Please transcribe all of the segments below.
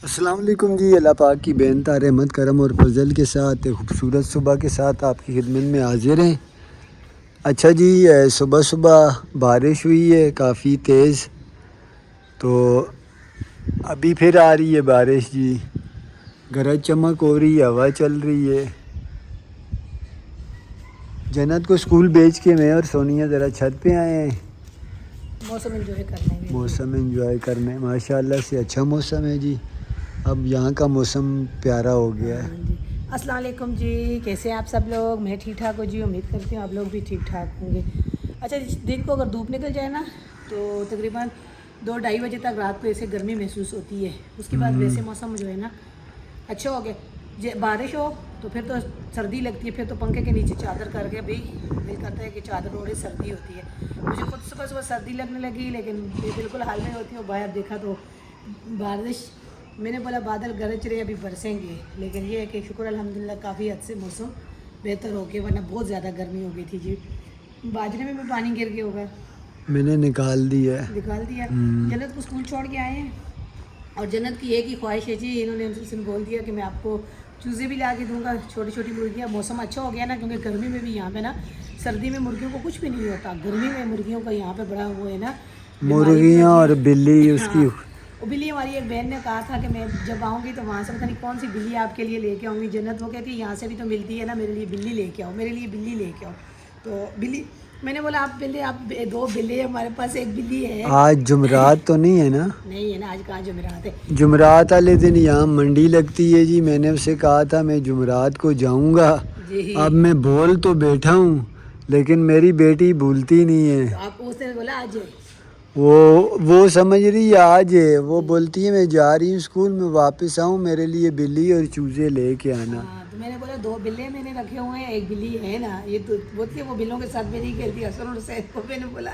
अस्सलाम वालेकुम जी। अल्लाह पाक की बेनता रहमत करम और फजल के साथ एक खूबसूरत सुबह के साथ आपकी खिदमत में हाजिर हैं। अच्छा जी, सुबह सुबह बारिश हुई है काफ़ी तेज़, तो अभी फिर आ रही है बारिश जी। गरज चमक हो रही है, हवा चल रही है। जन्नत को स्कूल भेज के मैं और सोनिया ज़रा छत पे आए हैं मौसम एंजॉय करने के लिए। मौसम एंजॉय करने। माशाल्लाह से अच्छा मौसम है जी। अब यहाँ का मौसम प्यारा हो गया है। हाँ जी। अस्सलाम वालेकुम जी, कैसे हैं आप सब लोग? मैं ठीक ठाक हूँ जी, उम्मीद करती हूँ आप लोग भी ठीक ठाक होंगे। अच्छा, इस दिन को अगर धूप निकल जाए ना तो तकरीबन 2-2:30 बजे तक रात को ऐसे गर्मी महसूस होती है। उसके बाद वैसे मौसम जो है ना अच्छा हो गया। बारिश हो तो फिर तो सर्दी लगती है, फिर तो पंखे के नीचे चादर करके भी दिल करता है कि चादर ओढ़े, सर्दी होती है। मुझे खुद सुबह सुबह सर्दी लगने लगी, लेकिन ये बिल्कुल हाल में होती हूँ। बाहर देखा तो बारिश, मैंने बोला बादल गरज रहे अभी बरसेंगे, लेकिन ये है कि शुक्र अल्हम्दुलिल्लाह काफ़ी हद से मौसम बेहतर हो गया, वरना बहुत ज़्यादा गर्मी हो गई थी जी। बाजरे में भी पानी गिर गया होगा। मैंने निकाल दिया है। निकाल दिया। जन्नत को स्कूल छोड़ के आए हैं और जन्नत की एक ही ख्वाहिश है जी, इन्होंने हमसे बोल दिया कि मैं आपको चूज़े भी ला के दूँगा, छोटी छोटी मुर्गियाँ। मौसम अच्छा हो गया ना, क्योंकि गर्मी में भी यहाँ पे ना, सर्दी में मुर्गियों को कुछ भी नहीं होता, गर्मी में मुर्गियों का यहाँ पे बड़ा वो है ना, बीमारी भी मुर्गियाँ होती और बिल्ली है। हाँ, उसकी। वो बिल्ली, हमारी एक बहन ने कहा था कि मैं जब आऊँगी तो वहाँ से पता नहीं कौन सी बिल्ली आपके लिए लेके आऊँगी। जन्नत वो कहती है यहाँ से भी तो मिलती है ना, मेरे लिए बिल्ली लेके आओ, मेरे लिए बिल्ली लेके आओ। तो बिल्ली, मैंने बोला आप बिल्ली, आप दो बिल्ली है, हमारे पास एक बिल्ली है। आज जुमरात तो नहीं है ना? नहीं है ना, आज कहाँ जुमेरात है। जुमरात वाले दिन यहाँ मंडी लगती है जी। मैंने उसे कहा था मैं जुमरात को जाऊँगा। अब जी, मैं बोल तो बैठा हूँ, लेकिन मेरी बेटी भूलती नहीं है। तो आप उसने बोला आज है। वो समझ रही है आज है। वो जी। बोलती है मैं जा रही हूँ स्कूल में, वापस आऊँ मेरे लिए बिल्ली और चूजे लेके आना। हाँ, तो मैंने बोला 2 बिल्ले मैंने रखे हुए हैं, एक बिल्ली है ना, ये तो बोलती है वो बिल्लों के साथ में नहीं खेलती। असल और सैद को मैंने बोला,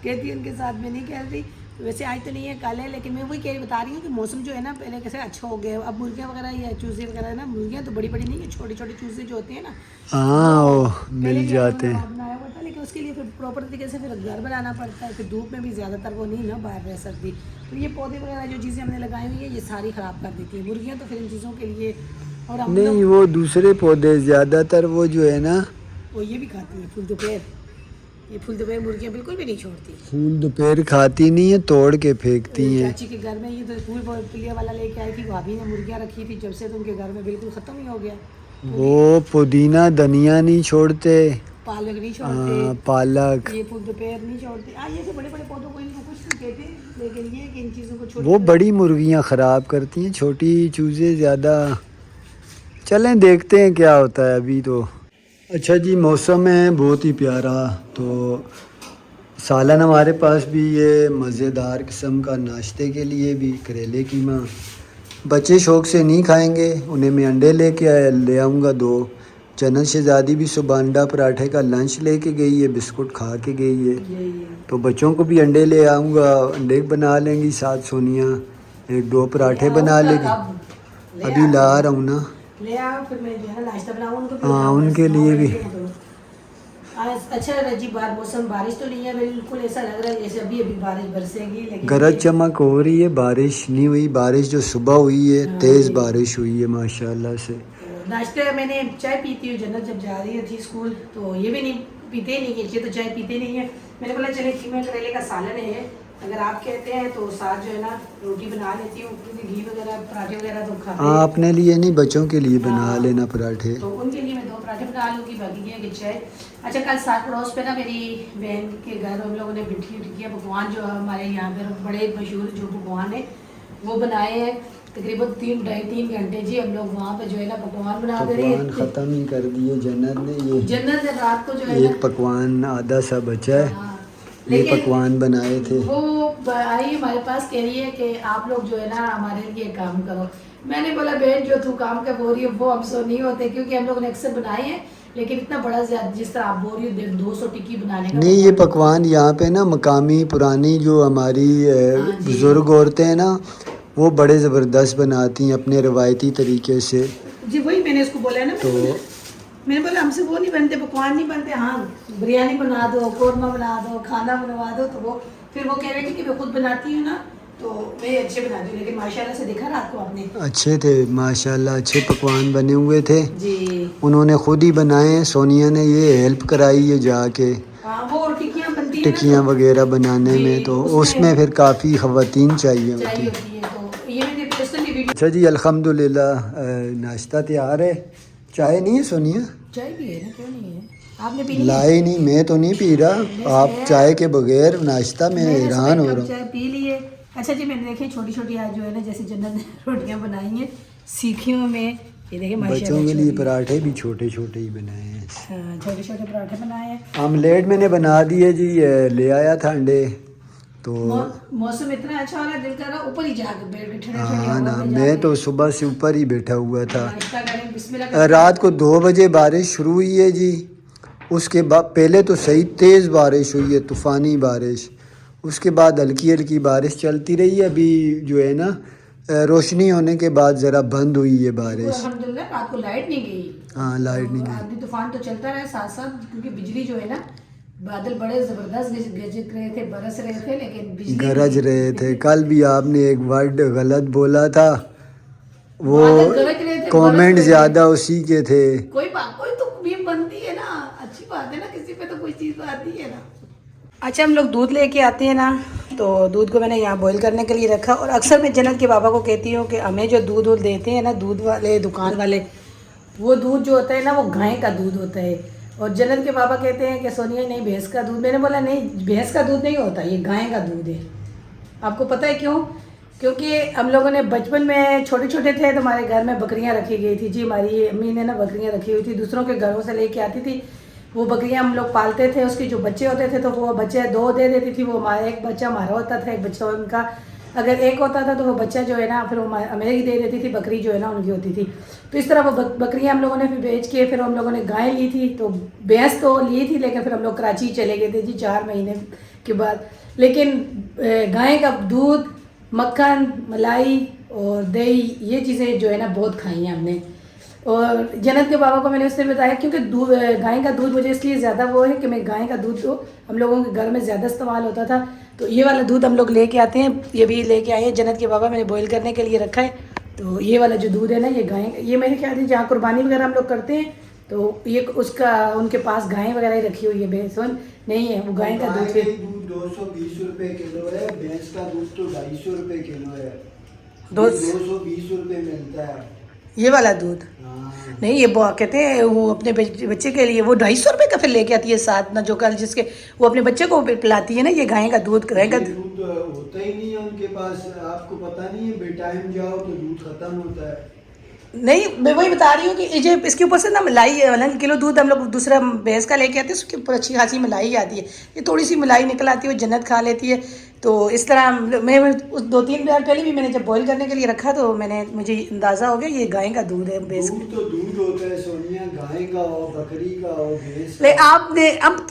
कहती है उनके साथ में नहीं खेलती। तो वैसे आज तो नहीं है, कल है, लेकिन मैं वही बता रही हूँ कि मौसम जो है ना पहले कैसे अच्छा हो गया है। अब मुर्गियाँ वगैरह या चूजे वगैरह है ना, मुर्गियाँ तो बड़ी बड़ी नहीं है, छोटे छोटे चूजे जो होते हैं ना, हाँ, वो वो पहले मिल भी हमने जाते उन्हें हैं। बनाया हुआ था, लेकिन उसके लिए फिर प्रॉपर तरीके से फिर घर बनाना पड़ता है, फिर धूप में भी ज़्यादातर वो नहीं ना बाहर रह सकती। तो ये पौधे वगैरह जो चीज़ें हमने लगाई हुई है ये सारी ख़राब कर देती है मुर्गियाँ, तो फिर इन चीज़ों के लिए। और हम नहीं, लोग, वो दूसरे पौधे ज़्यादातर वो जो है ना, वो ये भी खाती है फूल दोपहर। ये फूल दोपहर मुर्गियाँ बिल्कुल भी नहीं छोड़ती। फूल दोपहर खाती नहीं है, तोड़ के फेंकती हैं। चाची के घर में ये तो फूल पिलिया वाला लेके आई थी, भाभी ने मुर्गियाँ रखी थी जब से, तो उनके घर में बिल्कुल ख़त्म ही हो गया। वो पुदीना धनिया नहीं छोड़ते। पालक नहीं छोड़ते, पालक। ये फूल दोपहर नहीं छोड़ते। ये तो बड़े बड़े पौधों को इनको कुछ नहीं कहते, लेकिन ये कि इन चीज़ों को छोटी वो बड़ी मुर्गियाँ ख़राब करती हैं, छोटी चूज़े ज़्यादा। चलें देखते हैं क्या होता है अभी तो। अच्छा जी, मौसम है बहुत ही प्यारा। तो सालन हमारे पास भी ये मज़ेदार किस्म का नाश्ते के लिए भी करेले कीमा। बच्चे शौक़ से नहीं खाएंगे, उन्हें मैं अंडे ले आऊँगा 2। जन्नत शहज़ादी भी सुबह अंडा पराठे का लंच लेके गई है, बिस्कुट खा के गई है। ये तो बच्चों को भी अंडे ले आऊँगा, अंडे बना लेंगी, साथ सोनिया 1-2 ले पराठे बना आऊँगा लेगी। कब? ले अभी आ ला फिर, रहा हूँ ना। ले आओ फिर मैं जो है ना नाश्ता बनाऊँ उनको, फिर हाँ, उठाऊँ बस उनके 9 लिए भी। बजे हैं तो। आज अच्छा लग रहा है जी, बाहर मौसम बारिश तो नहीं है, बिल्कुल ऐसा लग रहा है जैसे अभी अभी बारिश बरसेगी, लेकिन गरज ये, चमक हो रही है, बारिश नहीं हुई। बारिश जो सुबह हुई है, हाँ तेज़ जी। बारिश हुई है माशाल्लाह से। तो नाश्ते में मैंने चाय पीती हूँ, जन्नत जब जा रही थी स्कूल तो ये भी नहीं पीते ही नहीं है, ये तो चाय पीते नहीं है। मैंने बोला चले कीमा करेले का सालन है, अगर आप कहते हैं तो साथ जो है ना रोटी बना लेती हूँ, क्योंकि घी वगैरह पराठे वगैरह तो खाते हाँ, हैं। अपने लिए नहीं, बच्चों के लिए बना हाँ, लेना पराठे। तो उनके लिए मैं 2 पराठे बना लूँगी, बाकी ये कि चाय। अच्छा, कल साथ पड़ोस पे ना मेरी बहन के घर हम लोगों ने मिठी टिकिया पकवान, जो हमारे यहाँ पर बड़े मशहूर जो पकवान है वो बनाए हैं। तकरीबन 3-3.5 घंटे जी हम लोग वहाँ पे जो है ना पकवान बना दे रहे पकवान हैं। ख़त्म ही कर दिए जन्नत ने। ये जन्नत ने रात को जो है ना, एक पकवान आधा सा बचा है, हाँ, ये लेकिन पकवान बनाए थे। वो आई हमारे पास, कह रही है कि आप लोग जो है ना हमारे लिए काम करो। मैंने बोला बहन जो तू काम कर बोल रही है वो हमसे नहीं होते, क्योंकि हम लोग ने अक्सर बनाए हैं, लेकिन इतना बड़ा ज्यादा जिस तरह आप बोल रही हो 200 टिक्की बनाने का नहीं, ये पकवान। पकवान यहाँ पे ना मकामी पुरानी जो हमारी हाँ जी बुज़ुर्ग औरतें हैं ना, वो बड़े ज़बरदस्त बनाती हैं अपने रवायती तरीके से। जी, वही मैंने इसको बोला है ना, तो मैंने बोला हमसे वो नहीं बनते, पकवान नहीं बनते। हाँ, बिरयानी बना दो, कौरमा बना दो, खाना बनवा दो, तो वो फिर वो कह रहे थे कि मैं खुद बनाती हूँ ना, तो मैं अच्छे बनाती हूँ, लेकिन माशाल्लाह से देखा रात को आपने। अच्छे थे माशाल्लाह, अच्छे पकवान बने हुए थे। जी उन्होंने खुद ही बनाए, सोनिया ने ये हेल्प कराई है जाके हाँ, वो टिक्कियाँ बनती है ना, टिक्कियाँ तो वगैरह बनाने जी, में, तो उसमें उसमें फिर काफ़ी ख़वातीन चाहिए होती चाहिए हैं। होती है। तो ये मैंने पर्सनली वीडियो। अच्छा जी, अल्हम्दुलिल्लाह नाश्ता तैयार है। चाय नहीं है सोनिया? चाय भी है ना, क्यों नहीं है, आपने पीनी है? लाए नहीं, मैं तो नहीं पी रहा। आप चाय के बगैर नाश्ता में मैंने सुबह हैरान एक हो कप रहा हूँ। चाय पी ली है। अच्छा जी, मैंने देखी छोटी छोटी आज जो है ना, जैसे जन्नत ने रोटियाँ बनाई हैं सीखियों में। ये देखिए बच्चों माशाल्लाह के लिए छोटी, पराठे भी छोटे छोटे ही बनाए हैं। हाँ छोटे छोटे पराठे बनाए हैं। आमलेट मैंने बना दिए जी, ले आया था अंडे तो। मौसम इतना अच्छा हो रहा है, दिल कर रहा है ऊपर ही जाकर बैठ के ठंडी ठंडी हाँ हवा ना, में मैं जाके तो सुबह से ऊपर ही बैठा हुआ था। नाश्ता करें, बिस्मिल्लाह करके। रात को 2 बजे बारिश शुरू हुई है जी। उसके बाद पहले तो सही तेज़ बारिश हुई है, तूफ़ानी बारिश। उसके बाद हल्की हल्की बारिश चलती रही है। अभी जो है ना, रोशनी होने के बाद ज़रा बंद हुई है बारिश। अल्हम्दुलिल्लाह रात को लाइट नहीं गई। हाँ, लाइट नहीं गई। आंधी तूफान तो चलता रहा साथ साथ, क्योंकि बिजली जो है ना, बादल बड़े जबरदस्त गरज रहे थे, बरस रहे थे, लेकिन बिजली गरज रहे थे। कल भी आपने एक वर्ड गलत बोला था, वो बादल गरज रहे थे, कमेंट बरस रहे ज़्यादा उसी के थे। कोई बात, कोई तो मीम बनती है ना, अच्छी बात है ना, किसी पे तो कोई चीज़ आती है ना। अच्छा, हम लोग दूध लेके आते हैं ना, तो दूध को मैंने यहाँ बॉईल करने के लिए रखा। और अक्सर मैं जन्नत के बाबा को कहती हूँ कि हमें जो दूध देते हैं ना, दूध वाले दुकान वाले, वो दूध जो होता है ना, वो गाय का दूध होता है। और जन्नत के बाबा कहते हैं कि सोनिया नहीं, भैंस का दूध। मैंने बोला नहीं, भैंस का दूध नहीं होता, ये गाय का दूध है। आपको पता है क्यों? क्योंकि हम लोगों ने बचपन में छोटे छोटे थे तो हमारे घर में बकरियां रखी गई थी जी। हमारी अम्मी ने ना बकरियां रखी हुई थी, दूसरों के घरों से लेके आती थी। वो बकरियां हम लोग पालते थे, उसके जो बच्चे होते थे तो वो बच्चे 2 दे देती थी। वो हमारा एक बच्चा हमारा होता था, एक बच्चा उनका। अगर एक होता था तो वो बच्चा जो है ना, फिर वो हमें ही दे देती थी, बकरी जो है ना उनकी होती थी। तो इस तरह वो बकरियां हम लोगों ने फिर बेच के, फिर हम लोगों ने गाय ली थी। तो भैंस तो ली थी, लेकिन फिर हम लोग कराची चले गए थे जी 4 महीने के बाद। लेकिन गाय का दूध, मक्खन, मलाई और दही, ये चीज़ें जो है ना बहुत खाई हैं हमने। और जन्नत के बाबा को मैंने उसने बताया, क्योंकि दूध, गाय का दूध मुझे इसलिए ज़्यादा वो है कि मैं गाय का दूध तो हम लोगों के घर में ज़्यादा इस्तेमाल होता था। तो ये वाला दूध हम लोग लेके आते हैं, ये भी लेके आए हैं जन्नत के बाबा, मैंने बॉईल करने के लिए रखा है। तो ये वाला जो दूध है ना, ये गाय, ये मेरे ख्याल से जहाँ कुर्बानी वगैरह हम लोग करते हैं तो ये उसका, उनके पास गाय वगैरह ही रखी हुई है। भैंस नहीं है, वो गाय का दूध है। 220 रुपए किलो है, भैंस का दूध तो 250 रुपए किलो है। 220 रुपए मिलता है ये वाला दूध। नहीं, ये कहते हैं वो अपने बच्चे के लिए वो 250 रुपये का फिर लेके आती है साथ ना, जो कल जिसके वो अपने बच्चे को पिलाती है ना, ये गाय का दूध। गाय का दूध होता ही नहीं है उनके पास, आपको पता नहीं है, बेटाइम जाओ तो दूध खत्म होता है। नहीं, मैं वही बता रही हूँ कि ये इसके ऊपर से ना मलाई, मतलब किलो दूध हम लोग दूसरा भैंस का लेके आते हैं, उसके ऊपर अच्छी खासी मलाई आती है। ये थोड़ी सी मलाई निकल आती है, वो जन्नत खा लेती है। तो इस तरह मैं उस 2-3 बार पहले भी मैंने जब बॉईल करने के लिए रखा तो मुझे अंदाज़ा हो गया ये गाय का दूध है। भैंस दूध तो दूध होता है सोनिया, गाय का हो, बकरी का हो, भैंस ले आपने अब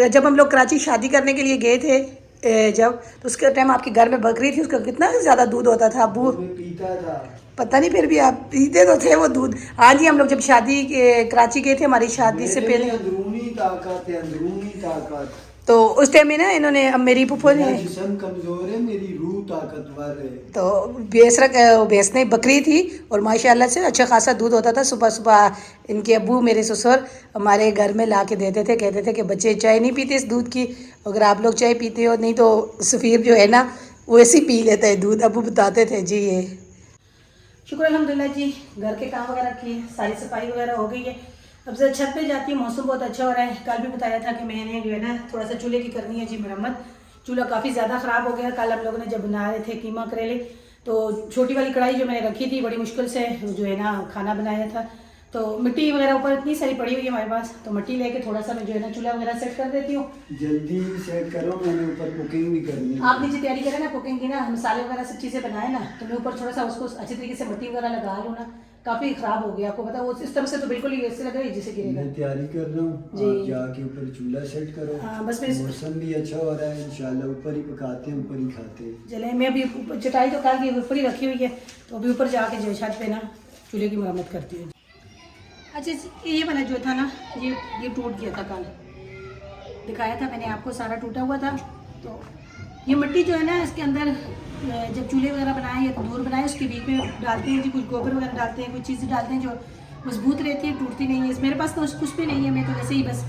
जब हम लोग कराची शादी करने के लिए गए थे जब, तो उसके टाइम आपके घर में बकरी थी, उसका कितना ज़्यादा दूध होता था अबू, पीता था। पता नहीं, फिर भी आप पीते तो थे वो दूध। हाँ जी, हम लोग जब शादी के कराची गए थे, हमारी शादी से पहले, अंदरूनी ताकत है, अंदरूनी ताकत। तो उस टाइम में ना इन्होंने, अब मेरी फूफो ने, जिस्म कमजोर है, मेरी रूह ताकतवर है। तो भैंस ने बकरी थी और माशाल्लाह से अच्छा खासा दूध होता था। सुबह सुबह इनके अब्बू, मेरे ससुर हमारे घर में ला के देते थे, कहते थे कि बच्चे चाय नहीं पीते इस दूध की, अगर आप लोग चाय पीते हो, नहीं तो सफ़ीर जो है ना वो ऐसे ही पी लेता है दूध। अब्बू बताते थे जी। ये शुक्र अल्हम्दुलिल्लाह जी, घर के काम वगैरह किए, सारी सफाई वगैरह हो गई है। अब से छत पे जाती हूँ, मौसम बहुत अच्छा हो रहा है। कल भी बताया था कि मैंने जो है ना थोड़ा सा चूल्हे की करनी है जी मरम्मत। चूल्हा काफ़ी ज़्यादा ख़राब हो गया। कल हम लोगों ने जब बना रहे थे कीमा करेले, तो छोटी वाली कढ़ाई जो मैंने रखी थी, बड़ी मुश्किल से जो है ना खाना बनाया था, तो मिट्टी वगैरह ऊपर इतनी सारी पड़ी हुई है हमारे पास, तो मिट्टी लेके थोड़ा सा मैं जो है ना चूल्हा वगैरह सेट कर देती हूँ। जल्दी सेट करो, मैंने ऊपर कुकिंग भी करनी है। आप नीचे तैयारी करें ना कुकिंग की ना, मसाले वगैरह सब चीज़ें बनाए ना, तो मैं ऊपर थोड़ा सा उसको अच्छी तरीके से मिट्टी वगैरह लगा लूँ ना। काफ़ी ख़राब हो गया, आपको पता वो इस तरह से तो बिल्कुल ही ऐसे लग रही है जिसे गिरेगा। मैं तैयारी कर रहा हूँ, आप जाके ऊपर चूल्हा सेट करो। हाँ बस मौसम भी अच्छा हो रहा है, इंशाल्लाह ऊपर ही पकाते हैं, ऊपर ही खाते हैं। चले, मैं अभी चटाई तो कल की ऊपर ही रखी हुई है, तो अभी ऊपर जाके जो छत पे ना चूल्हे की मरम्मत करती हूँ। अच्छा, ये वाला जो था ना, ये टूट गया था, कल दिखाया था मैंने आपको, सारा टूटा हुआ था। तो ये मिट्टी जो है ना इसके अंदर जब चूल्हे वगैरह बनाएं या तंदूर बनाएं उसके बीच में डालते हैं जी, कुछ गोबर वगैरह डालते हैं, कुछ चीज़ें डालते हैं जो मजबूत रहती है, टूटती नहीं है। मेरे पास तो कुछ भी नहीं है, मैं तो वैसे ही बस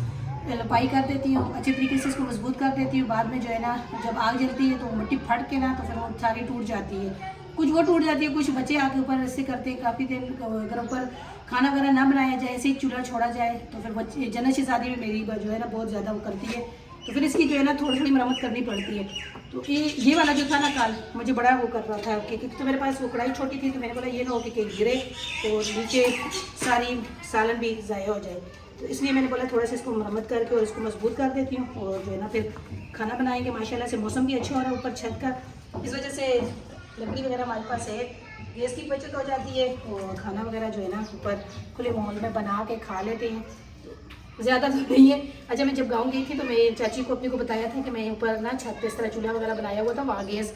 लपाई कर देती हूँ, अच्छे तरीके से इसको मजबूत कर देती हूँ। बाद में जो है ना जब आग जलती है तो मिट्टी फट के ना तो फिर वो सारी टूट जाती है, कुछ वो टूट जाती है, कुछ बच्चे आग के ऊपर ऐसे करते हैं। काफ़ी दिन अगर ऊपर खाना वगैरह ना बनाया जाए, ऐसे ही चूल्हा छोड़ा जाए तो फिर बच्चे जन्नत शहज़ादी में मेरी जो है ना बहुत ज़्यादा वो करती है, तो फिर इसकी जो है ना थोड़ी थोड़ी मरम्मत करनी पड़ती है। तो ये वाला जो था ना कल मुझे बड़ा वो कर रहा था कि तो मेरे पास वो कढ़ाई छोटी थी, तो मैंने बोला ये ना हो कि गिरे तो नीचे सारी सालन भी ज़ाया हो जाए, तो इसलिए मैंने बोला थोड़ा सा इसको मरम्मत करके और इसको मजबूत कर देती हूँ और जो है ना फिर खाना बनाएंगे। माशाल्लाह से मौसम भी अच्छा हो रहा है ऊपर छत का, इस वजह से लकड़ी वगैरह हमारे पास है, गैस की बचत हो जाती है और खाना वगैरह जो है ना ऊपर खुले माहौल में बना के खा लेते हैं, ज़्यादा तो नहीं है। अच्छा मैं जब गाँव गई थी तो मैं चाची को अपने को बताया था कि मैं ऊपर ना छत पे इस तरह चूल्हा वगैरह बनाया हुआ था, वहाँ गैस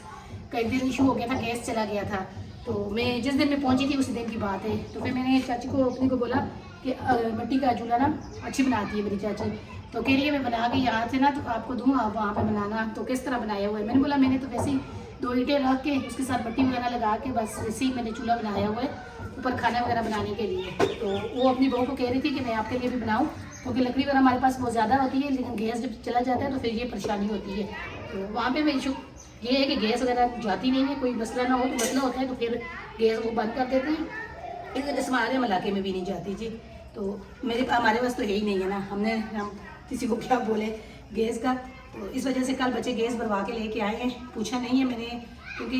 का एक दिन इशू हो गया था, गैस चला गया था। तो मैं जिस दिन मैं पहुँची थी उसी दिन की बात है, तो फिर मैंने चाची को अपने को बोला कि मिट्टी का चूल्हा ना अच्छी बनाती है मेरी चाची, तो कह रही है मैं बना के यहाँ से ना तो आपको दूँ, आप वहाँ पर बनाना। तो किस तरह बनाया हुआ है? मैंने बोला मैंने तो वैसे ही 2 ईंटें रख के उसके साथ मिट्टी वगैरह लगा के बस वैसे ही मैंने चूल्हा बनाया हुआ है ऊपर खाना वगैरह बनाने के लिए। तो वो अपनी बहू को कह रही थी कि मैं आपके लिए भी बनाऊँ, क्योंकि लकड़ी वगैरह हमारे पास बहुत ज़्यादा होती है, लेकिन गैस जब चला जाता है तो फिर ये परेशानी होती है। तो वहाँ पे मैं इशू ये है कि गैस वगैरह जाती नहीं है, कोई मसला ना हो तो मसला होता है तो फिर गैस को बंद कर देते हैं, इस वजह से हमारे इलाके में भी नहीं जाती जी। तो हमारे पास तो यही नहीं है ना, हम किसी को क्या बोले गैस का, तो इस वजह से कल बच्चे गैस भरवा के लेके आए हैं। पूछा नहीं है मैंने, क्योंकि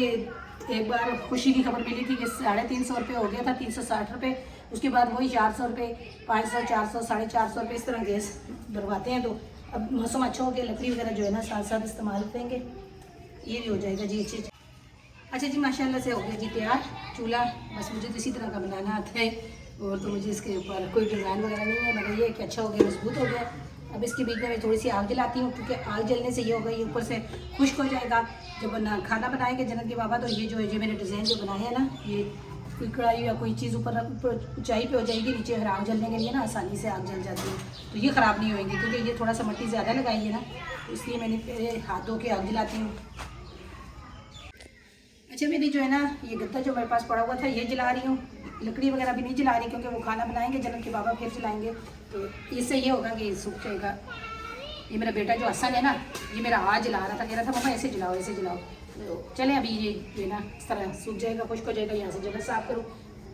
एक बार खुशी की खबर मिली थी कि 350 रुपये हो गया था, 360 रुपये, उसके बाद वही 400 रुपये, 500, 400, 450 रुपये इस तरह गैस भरवाते हैं। तो अब मौसम अच्छा हो गया, लकड़ी वगैरह जो है ना साथ साथ इस्तेमाल करेंगे, ये भी हो जाएगा जी। अच्छा जी माशाल्लाह से हो गया जी तैयार चूल्हा, बस मुझे तो इसी तरह का बनाना आता है और तो मुझे इसके ऊपर कोई डिज़ाइन वगैरह नहीं है, मगर ये कि अच्छा हो गया, मजबूत हो गया। अब इसके बीच में मैं थोड़ी सी आग जलाती हूँ, क्योंकि आग जलने से ये होगा ये ऊपर से खुश्क हो जाएगा। जब खाना बनाएंगे जन्नत के बाबा तो ये जो है ये मैंने डिज़ाइन जो बनाया है ना, ये कोई कढ़ाई या कोई चीज़ ऊपर ऊंचाई पे हो जाएगी, नीचे फिर आग जलने के लिए ना आसानी से आग जल जाती है, तो ये ख़राब नहीं होएंगी, क्योंकि ये थोड़ा सा मिट्टी ज़्यादा लगाई है ना, तो इसलिए मैंने पहले हाथ धो के आग जलाती हूँ। अच्छा मेरी जो है ना ये गद्दा जो मेरे पास पड़ा हुआ था ये जला रही हूँ, लकड़ी वगैरह भी नहीं जला रही, क्योंकि वो खाना बनाएंगे जन्नत के बाबा फिर जलाएंगे, तो इससे ये होगा कि सूख जाएगा। ये मेरा बेटा जो हसन है ना, ये मेरा हाथ जला रहा था, कह रहा था मम्मा ऐसे जलाओ ऐसे जलाओ, तो चले अभी ये जो है ना इस तरह सूख जाएगा, खुश्क हो जाएगा, यहाँ से जगह साफ करूँ,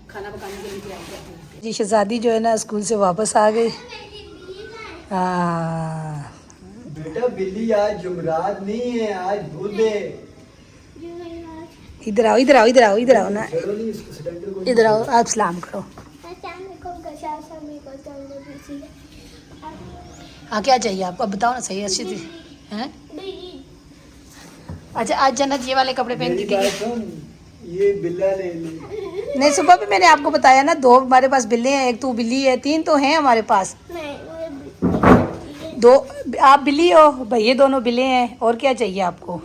खाना पकाने के लिए तैयार करती हूँ जी। शहजादी जो है ना स्कूल से वापस आ गई। बेटा बिल्ली आज जुमरात नहीं है, आज बुध है। इधर आओ इधर आओ इधर आओ इधर आओ ना, चलो नहीं इसको सिलेंडर को इधर आओ, आप सलाम करो। हाँ क्या चाहिए आपको, अब बताओ ना सही अच्छी थी हैं। अच्छा आज जन्नत ये वाले कपड़े पहन के थी, ये बिल्ला ले ले। नहीं सुबह भी मैंने आपको बताया ना 2 हमारे पास बिल्ले हैं, एक तो बिल्ली है, 3 तो हैं हमारे पास। 2 आप बिल्ली हो भाई, ये दोनों बिल्ले हैं, और क्या चाहिए आपको।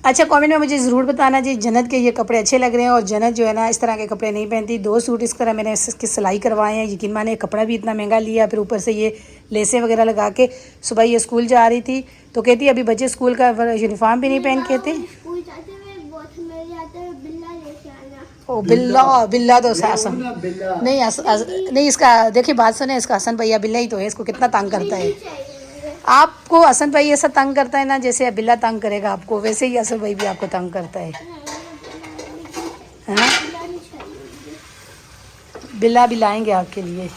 अच्छा कमेंट में मुझे ज़रूर बताना जी जन्नत के ये कपड़े अच्छे लग रहे हैं, और जन्नत जो है ना इस तरह के कपड़े नहीं पहनती। 2 सूट इस तरह मैंने इसकी सिलाई करवाए हैं, यकीन माने कपड़ा भी इतना महंगा लिया, फिर ऊपर से ये लेसें वगैरह लगा के। सुबह ये स्कूल जा रही थी तो कहती अभी बच्चे स्कूल का यूनिफॉर्म भी नहीं पहन के थे। ओ बिल्ला बिल्ला तो हसन नहीं नहीं, इसका देखिए बात सुने, इसका हसन भैया बिल्ला ही तो है, इसको कितना तंग करता है। आपको हसन भाई ऐसा तंग करता है ना, जैसे बिल्ला तंग करेगा आपको, वैसे ही हसन भाई भी आपको तंग करता है। हाँ बिल्ला भी लाएंगे आपके लिए।